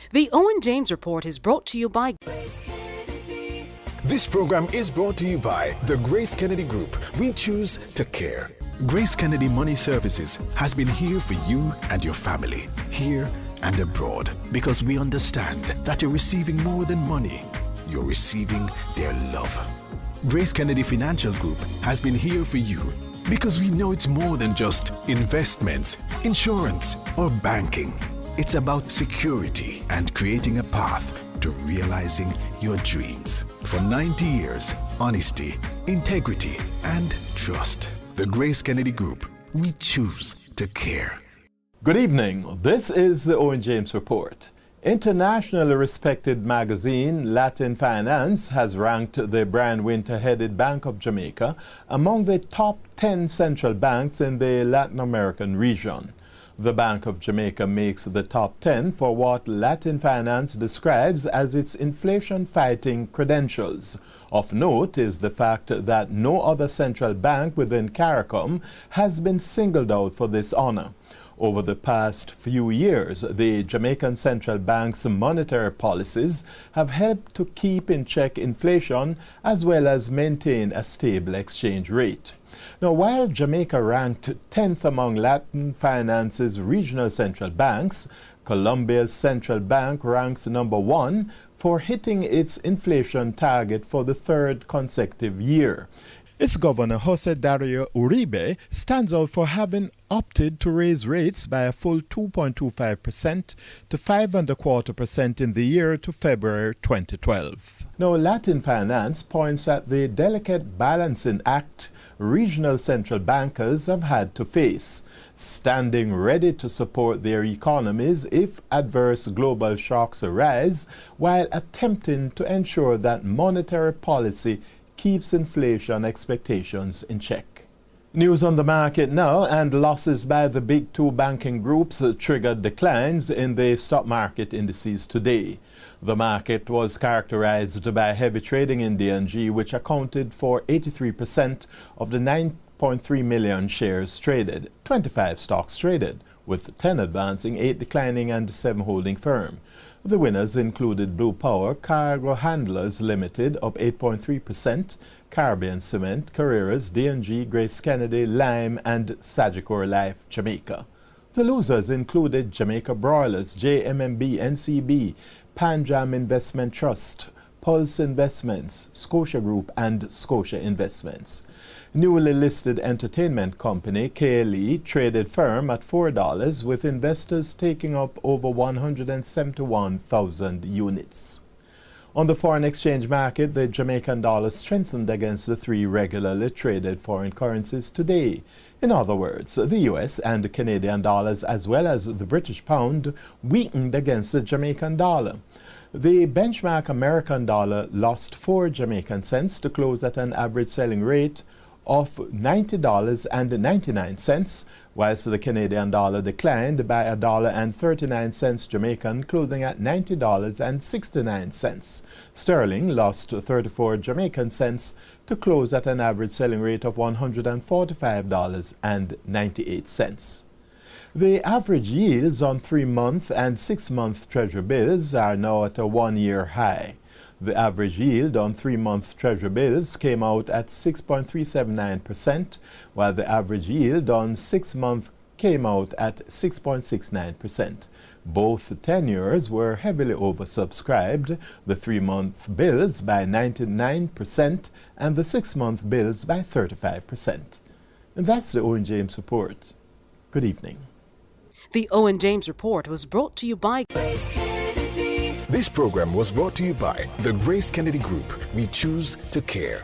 The Owen James Report is brought to you by This program is brought to you by the Grace Kennedy Group. We choose to care. Grace Kennedy Money Services has been here for you and your family, here and abroad, because we understand that you're receiving more than money. You're receiving their love. Grace Kennedy Financial Group has been here for you because we know it's more than just investments, insurance, or banking. It's about security and creating a path to realizing your dreams. For 90 years, honesty, integrity, and trust. The Grace Kennedy Group, we choose to care. Good evening. This is the Owen James Report. Internationally respected magazine Latin Finance has ranked the Brian Winter-headed Bank of Jamaica among the top 10 central banks in the Latin American region. The Bank of Jamaica makes the top 10 for what Latin Finance describes as its inflation-fighting credentials. Of note is the fact that no other central bank within CARICOM has been singled out for this honor. Over the past few years, the Jamaican Central Bank's monetary policies have helped to keep in check inflation as well as maintain a stable exchange rate. Now, while Jamaica ranked 10th among Latin Finance's regional central banks, Colombia's central bank ranks number 1 for hitting its inflation target for the third consecutive year. Its governor, Jose Dario Uribe, stands out for having opted to raise rates by a full 2.25% to 5.25% in the year to February 2012. Now, Latin Finance points at the delicate balancing act regional central bankers have had to face, standing ready to support their economies if adverse global shocks arise, while attempting to ensure that monetary policy keeps inflation expectations in check. News on the market now, and losses by the big two banking groups triggered declines in the stock market indices today. The market was characterized by heavy trading in DNG, which accounted for 83% of the 9.3 million shares traded. 25 stocks traded, with 10 advancing, 8 declining, and 7 holding firm. The winners included Blue Power Cargo Handlers Limited up 8.3%, Caribbean Cement, Carreras, DNG, Grace Kennedy, Lime, and Sagicor Life Jamaica. The losers included Jamaica Broilers, JMMB, NCB, Panjam Investment Trust, Pulse Investments, Scotia Group, and Scotia Investments. Newly listed entertainment company KLE traded firm at $4, with investors taking up over 171,000 units. On the foreign exchange market, the Jamaican dollar strengthened against the 3 regularly traded foreign currencies today. In other words, the US and the Canadian dollars as well as the British pound weakened against the Jamaican dollar. The benchmark American dollar lost 4 Jamaican cents to close at an average selling rate of $90.99, whilst the Canadian dollar declined by $1.39 Jamaican, closing at $90.69. Sterling lost 34 Jamaican cents to close at an average selling rate of $145.98. The average yields on 3-month and 6-month Treasury bills are now at a 1-year high. The average yield on 3-month Treasury bills came out at 6.379%, while the average yield on 6-month came out at 6.69%. Both tenures were heavily oversubscribed, the 3-month bills by 99% and the 6-month bills by 35%. And that's the Owen James Report. Good evening. The Owen James Report was brought to you by This program was brought to you by the Grace Kennedy Group. We choose to care.